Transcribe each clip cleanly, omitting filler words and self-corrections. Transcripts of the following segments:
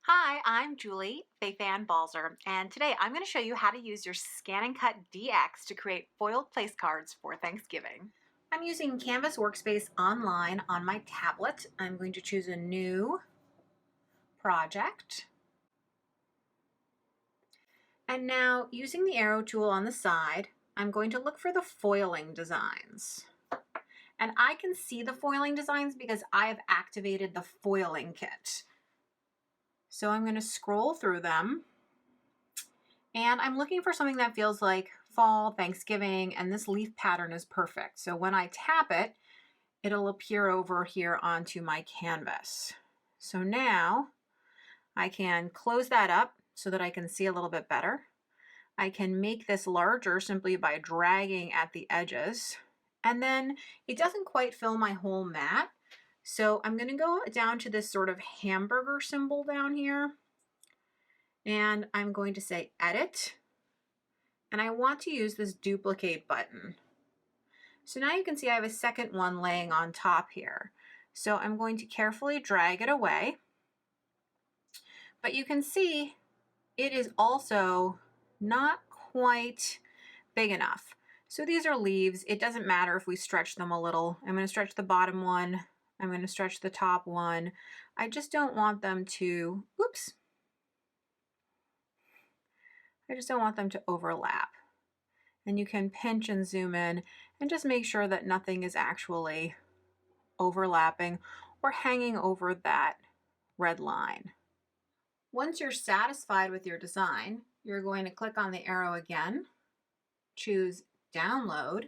Hi, I'm Julie, Fei-Fan Balzer, and today I'm going to show you how to use your ScanNCut DX to create foiled place cards for Thanksgiving. I'm using Canvas Workspace online on my tablet. I'm going to choose a new project. And now, using the arrow tool on the side, I'm going to look for the foiling designs. And I can see the foiling designs because I have activated the foiling kit. So I'm going to scroll through them. And I'm looking for something that feels like fall, Thanksgiving, and this leaf pattern is perfect. So when I tap it, it'll appear over here onto my canvas. So now I can close that up so that I can see a little bit better. I can make this larger simply by dragging at the edges. And then it doesn't quite fill my whole mat. So I'm going to go down to this sort of hamburger symbol down here. And I'm going to say edit. And I want to use this duplicate button. So now you can see I have a second one laying on top here. So I'm going to carefully drag it away. But you can see it is also not quite big enough. So these are leaves. It doesn't matter if we stretch them a little. I'm going to stretch the bottom one. I'm going to stretch the top one. I just don't want them to, oops. I just don't want them to overlap. And you can pinch and zoom in and just make sure that nothing is actually overlapping or hanging over that red line. Once you're satisfied with your design, you're going to click on the arrow again, choose download,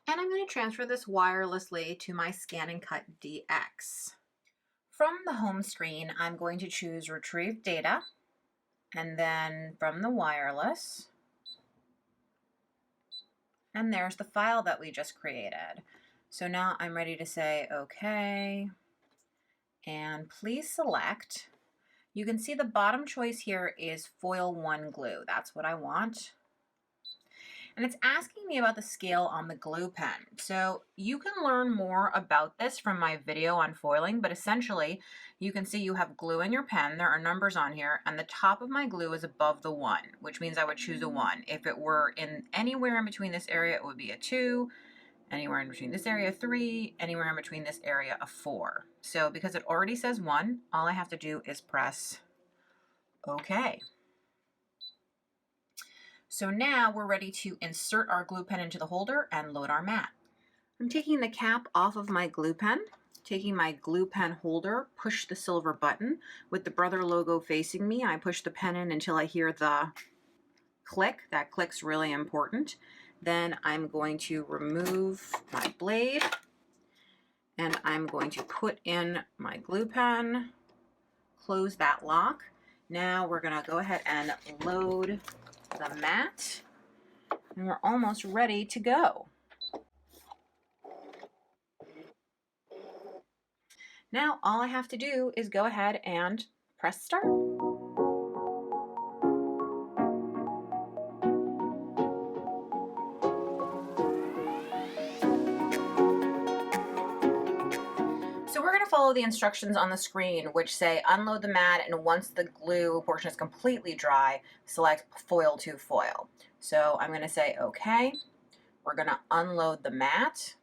and I'm going to transfer this wirelessly to my ScanNCut DX. From the home screen, I'm going to choose retrieve data, and then from the wireless, and there's the file that we just created. So now I'm ready to say okay, and please select. You can see the bottom choice here is foil 1 glue. That's what I want. And it's asking me about the scale on the glue pen. So you can learn more about this from my video on foiling, but essentially you can see you have glue in your pen. There are numbers on here, and the top of my glue is above the 1, which means I would choose a 1. If it were in anywhere in between this area, it would be a 2. Anywhere in between this area, 3, anywhere in between this area, a 4. So because it already says 1, all I have to do is press OK. So now we're ready to insert our glue pen into the holder and load our mat. I'm taking the cap off of my glue pen, taking my glue pen holder, push the silver button. With the Brother logo facing me, I push the pen in until I hear the click. That click's really important. Then I'm going to remove my blade and I'm going to put in my glue pen, close that lock. Now we're going to go ahead and load the mat, and we're almost ready to go. Now all I have to do is go ahead and press start. So we're going to follow the instructions on the screen, which say unload the mat, and once the glue portion is completely dry, select foil to foil. So I'm going to say okay. We're going to unload the mat.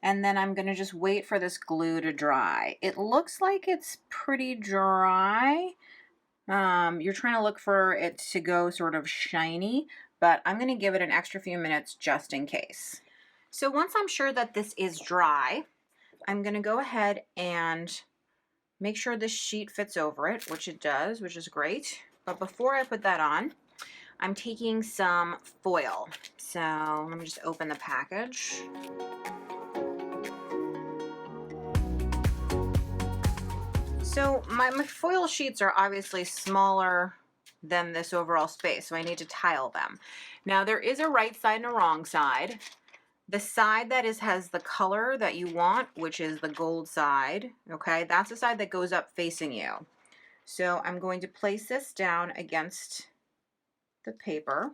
And then I'm going to just wait for this glue to dry. It looks like it's pretty dry. You're trying to look for it to go sort of shiny, but I'm going to give it an extra few minutes just in case. So once I'm sure that this is dry, I'm going to go ahead and make sure this sheet fits over it, which it does, which is great. But before I put that on, I'm taking some foil. So let me just open the package. So my foil sheets are obviously smaller than this overall space, so I need to tile them. Now there is a right side and a wrong side. The side that has the color that you want, which is the gold side, okay, that's the side that goes up facing you. So I'm going to place this down against the paper,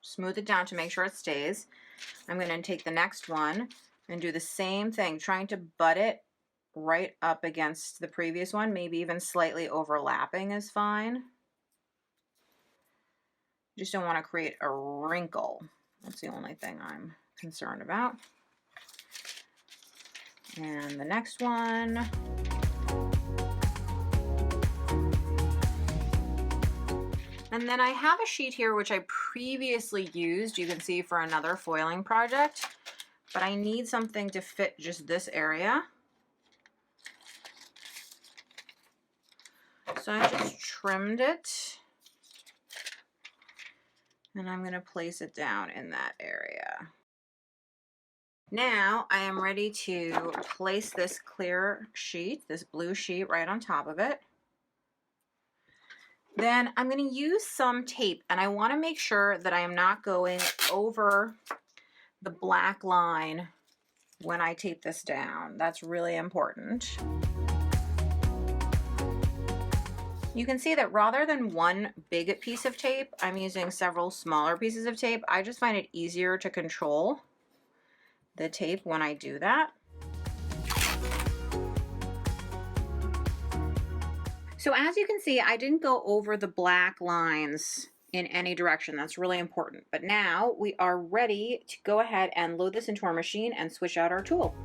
smooth it down to make sure it stays. I'm going to take the next one, And do the same thing, trying to butt it right up against the previous one, maybe even slightly overlapping is fine. You just don't want to create a wrinkle. That's the only thing I'm concerned about. And the next one. And then I have a sheet here which I previously used, you can see, for another foiling project, but I need something to fit just this area. So I just trimmed it, and I'm going to place it down in that area. Now I am ready to place this clear sheet, this blue sheet, right on top of it. Then I'm going to use some tape, and I want to make sure that I am not going over the black line when I tape this down. That's really important. You can see that rather than one big piece of tape, I'm using several smaller pieces of tape. I just find it easier to control the tape when I do that. So as you can see, I didn't go over the black lines in any direction. That's really important. But now we are ready to go ahead and load this into our machine and switch out our tool.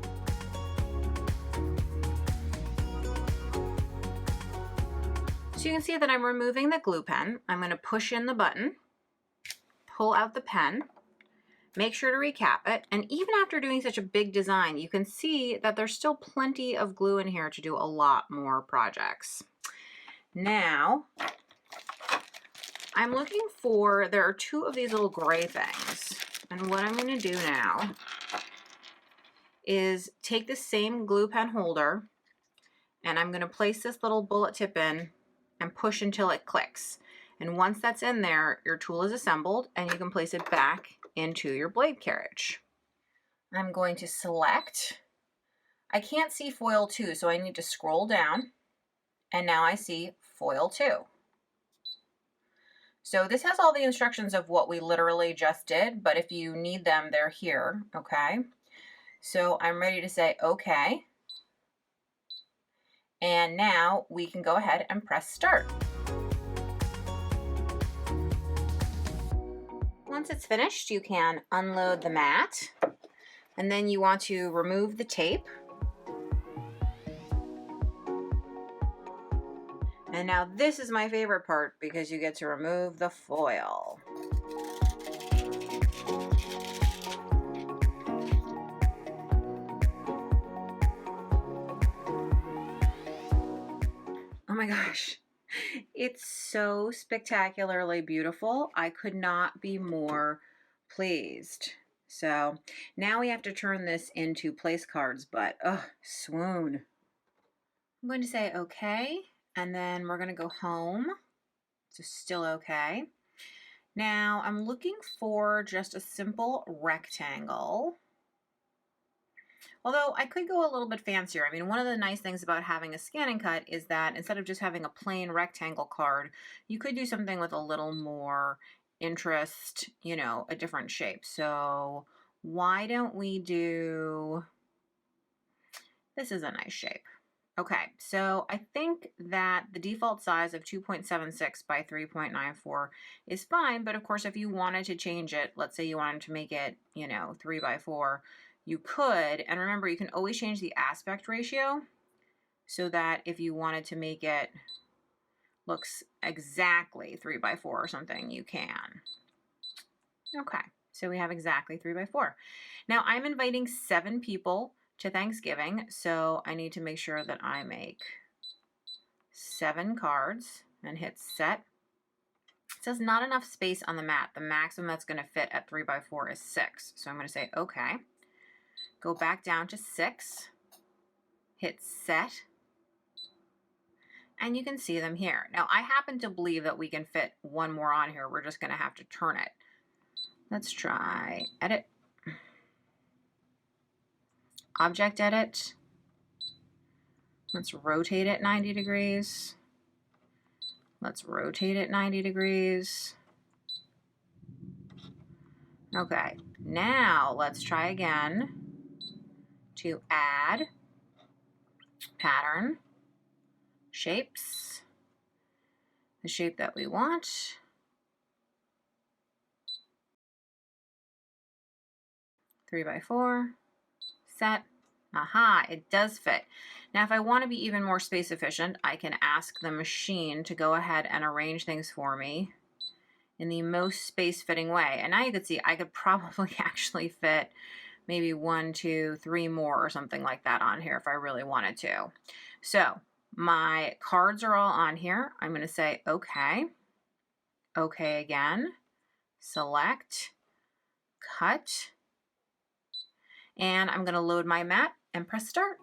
So you can see that I'm removing the glue pen. I'm going to push in the button, pull out the pen, make sure to recap it. And even after doing such a big design, you can see that there's still plenty of glue in here to do a lot more projects. Now, I'm looking for, there are two of these little gray things. And what I'm going to do now is take the same glue pen holder, and I'm going to place this little bullet tip in and push until it clicks. And once that's in there, your tool is assembled and you can place it back into your blade carriage. I'm going to select, I can't see foil 2, so I need to scroll down, and now I see foil 2. So this has all the instructions of what we literally just did, but if you need them, they're here, okay? So I'm ready to say okay. And now we can go ahead and press start. Once it's finished, you can unload the mat, and then you want to remove the tape. And now this is my favorite part because you get to remove the foil. Oh my gosh, it's so spectacularly beautiful. I could not be more pleased. So now we have to turn this into place cards, but swoon. I'm going to say okay, and then we're going to go home. So still okay. Now I'm looking for just a simple rectangle. Although I could go a little bit fancier. I mean, one of the nice things about having a ScanNCut is that instead of just having a plain rectangle card, you could do something with a little more interest, you know, a different shape. So why don't we do, this is a nice shape. Okay, so I think that the default size of 2.76 by 3.94 is fine, but of course if you wanted to change it, let's say you wanted to make it, you know, 3 by 4, you could. And remember, you can always change the aspect ratio so that if you wanted to make it looks exactly 3 by 4 or something, you can. Okay, so we have exactly 3 by 4. Now I'm inviting 7 people to Thanksgiving, so I need to make sure that I make 7 cards and hit set. It says not enough space on the mat. The maximum that's going to fit at 3 by 4 is 6. So I'm going to say okay. Go back down to 6, hit set, and you can see them here. Now I happen to believe that we can fit one more on here. We're just going to have to turn it. Let's try edit. Object edit. Let's rotate it 90 degrees. Let's rotate it 90 degrees. Okay, now let's try again. to add, pattern, shapes, the shape that we want. Three by four, set. Aha, it does fit. Now, if I want to be even more space efficient, I can ask the machine to go ahead and arrange things for me in the most space fitting way. And now you can see I could probably actually fit maybe 1, 2, 3 more or something like that on here if I really wanted to. So my cards are all on here. I'm going to say okay, okay again, select, cut, and I'm going to load my mat and press start.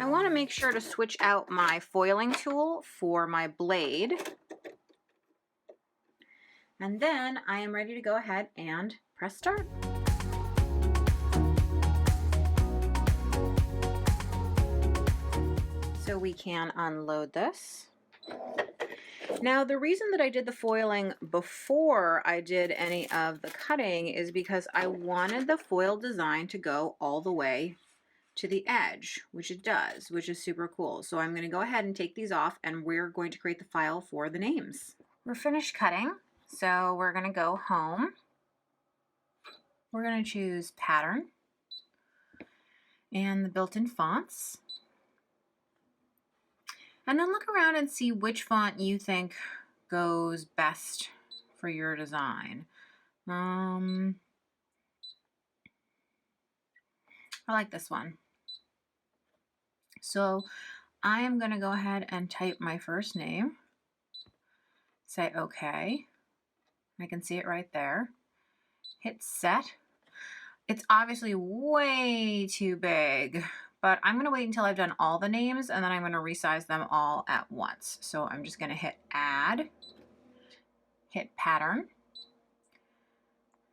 I want to make sure to switch out my foiling tool for my blade. And then I am ready to go ahead and press start. So we can unload this. Now, the reason that I did the foiling before I did any of the cutting is because I wanted the foil design to go all the way to the edge, which it does, which is super cool. So I'm going to go ahead and take these off, and we're going to create the file for the names. We're finished cutting, so we're going to go home. We're going to choose pattern and the built-in fonts. And then look around and see which font you think goes best for your design. I like this one. So I am going to go ahead and type my first name, say okay. I can see it right there. Hit set. It's obviously way too big, but I'm going to wait until I've done all the names, and then I'm going to resize them all at once. So I'm just going to hit add, hit pattern,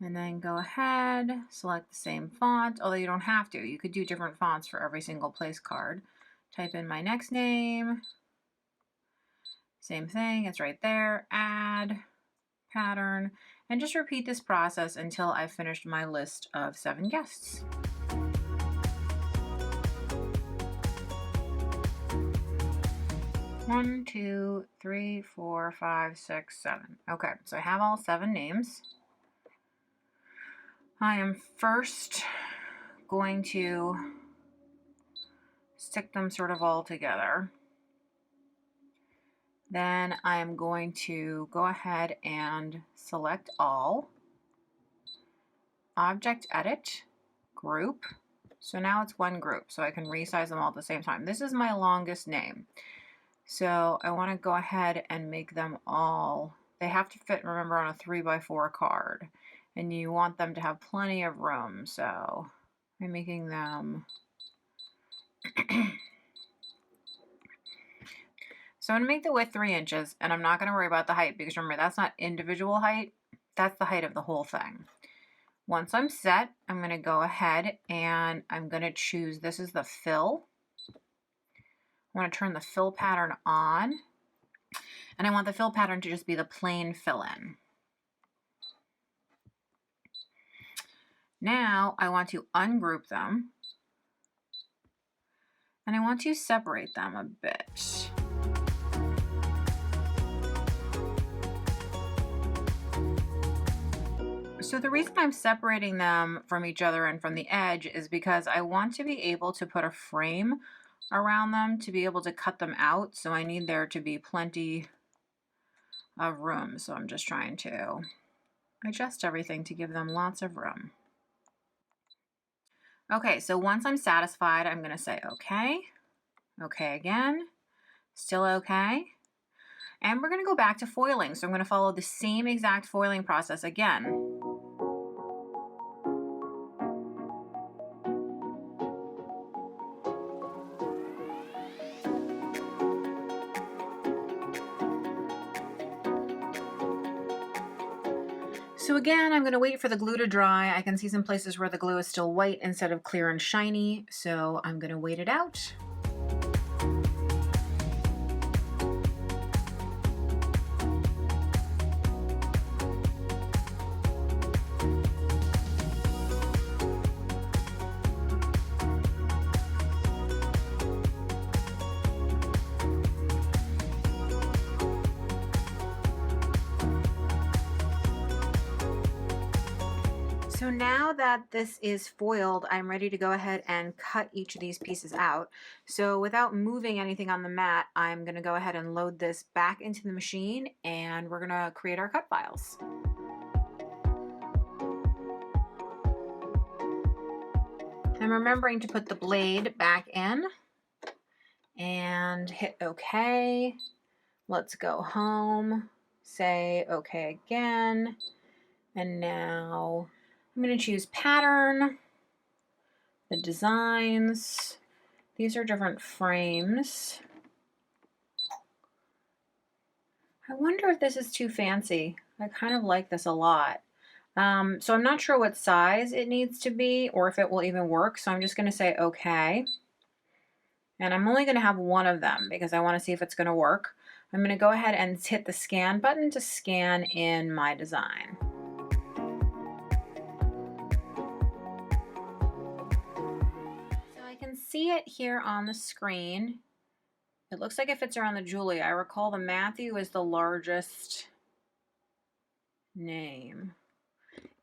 and then go ahead, select the same font, although you don't have to. You could do different fonts for every single place card. Type in my next name, same thing, it's right there, add, pattern, and just repeat this process until I've finished my list of 7 guests. One, 2, 3, 4, 5, 6, 7. Okay, so I have all 7 names. I am first going to stick them sort of all together. Then I'm going to go ahead and select all, object edit, group. So now it's one group, so I can resize them all at the same time. This is my longest name. So I want to go ahead and make them all, they have to fit, remember, on a 3 by 4 card. And you want them to have plenty of room, so I'm making them so I'm going to make the width 3 inches, and I'm not going to worry about the height because remember, that's not individual height, that's the height of the whole thing. Once I'm set, I'm going to go ahead and I'm going to choose, this is the fill. I want to turn the fill pattern on, and I want the fill pattern to just be the plain fill-in. Now I want to ungroup them, and I want to separate them a bit. So the reason I'm separating them from each other and from the edge is because I want to be able to put a frame around them to be able to cut them out. So I need there to be plenty of room. So I'm just trying to adjust everything to give them lots of room. Okay, so once I'm satisfied, I'm going to say okay, okay again, still okay. And we're going to go back to foiling. So I'm going to follow the same exact foiling process again. So again, I'm going to wait for the glue to dry. I can see some places where the glue is still white instead of clear and shiny, so I'm going to wait it out. So now that this is foiled, I'm ready to go ahead and cut each of these pieces out. So without moving anything on the mat, I'm going to go ahead and load this back into the machine, and we're going to create our cut files. I'm remembering to put the blade back in and hit OK. Let's go home, say OK again, and now I'm going to choose pattern, the designs. These are different frames. I wonder if this is too fancy. I kind of like this a lot. So I'm not sure what size it needs to be or if it will even work. So I'm just going to say OK. And I'm only going to have one of them because I want to see if it's going to work. I'm going to go ahead and hit the scan button to scan in my design. So I can see it here on the screen. It looks like it fits around the Julie. I recall the Matthew is the largest name.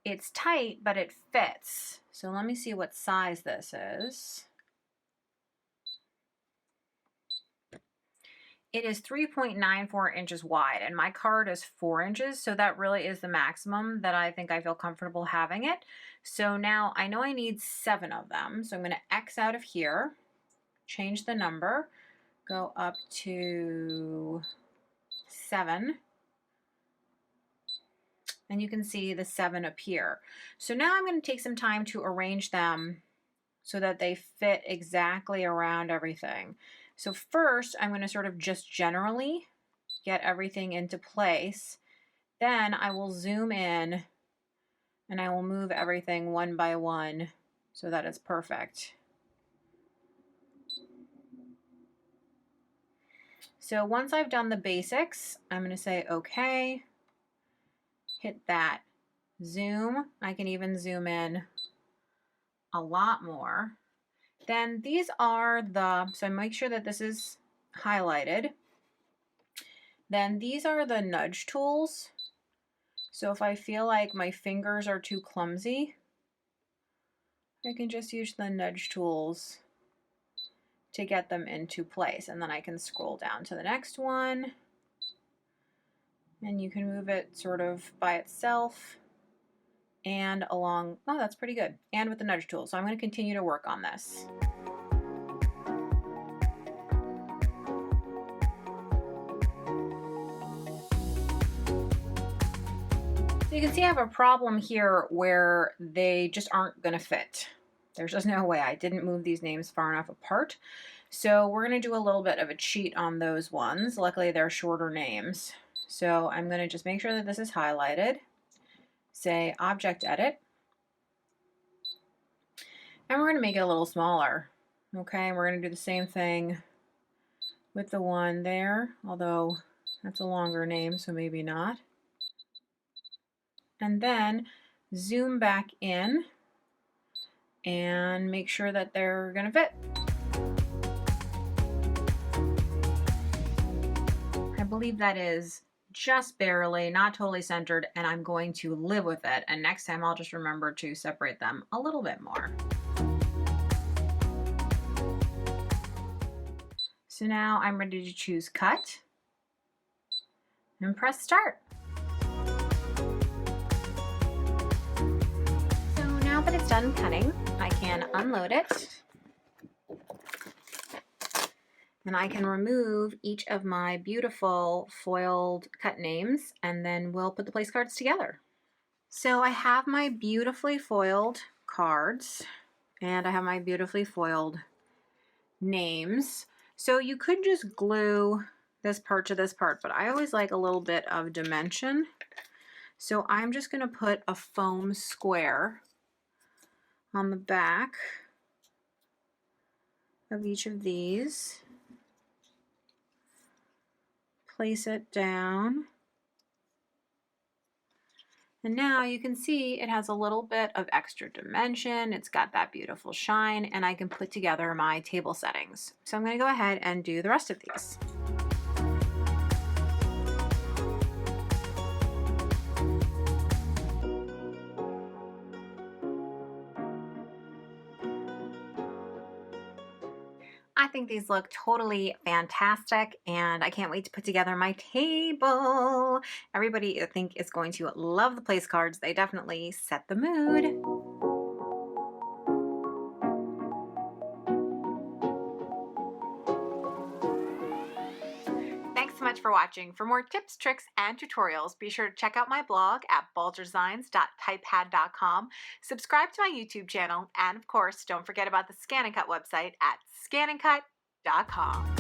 It's tight, but it fits. So let me see what size this is. It is 3.94 inches wide, and my card is 4 inches, so that really is the maximum that I think I feel comfortable having it. So now I know I need 7 of them, so I'm going to X out of here, change the number, go up to 7, and you can see the 7 appear. So now I'm going to take some time to arrange them so that they fit exactly around everything. So first, I'm going to sort of just generally get everything into place. Then I will zoom in and I will move everything one by one so that it's perfect. So once I've done the basics, I'm going to say OK, hit that zoom. I can even zoom in a lot more. Then these are so make sure that this is highlighted. Then these are the nudge tools. So if I feel like my fingers are too clumsy, I can just use the nudge tools to get them into place. And then I can scroll down to the next one. And you can move it sort of by itself and along. Oh, that's pretty good. And with the nudge tool. So I'm going to continue to work on this. So you can see I have a problem here where they just aren't going to fit. There's just no way. I didn't move these names far enough apart. So we're going to do a little bit of a cheat on those ones. Luckily, they're shorter names. So I'm going to just make sure that this is highlighted. Say Object Edit. And we're going to make it a little smaller. Okay, and we're going to do the same thing with the one there, although that's a longer name, so maybe not. And then zoom back in and make sure that they're going to fit. I believe that is just barely, not totally centered, and I'm going to live with it. And next time I'll just remember to separate them a little bit more. So now I'm ready to choose Cut and press Start. So now that it's done cutting, I can unload it. And I can remove each of my beautiful foiled cut names, and then we'll put the place cards together. So I have my beautifully foiled cards, and I have my beautifully foiled names. So you could just glue this part to this part, but I always like a little bit of dimension. So I'm just going to put a foam square on the back of each of these. Place it down. And now you can see it has a little bit of extra dimension. It's got that beautiful shine, and I can put together my table settings. So I'm going to go ahead and do the rest of these. I think these look totally fantastic, and I can't wait to put together my table. Everybody, I think, is going to love the place cards. They definitely set the mood. Thanks so much for watching. For more tips, tricks, and tutorials, be sure to check out my blog at balzerdesigns.typepad.com, subscribe to my YouTube channel, and of course, don't forget about the ScanNCut website at scanncut.com.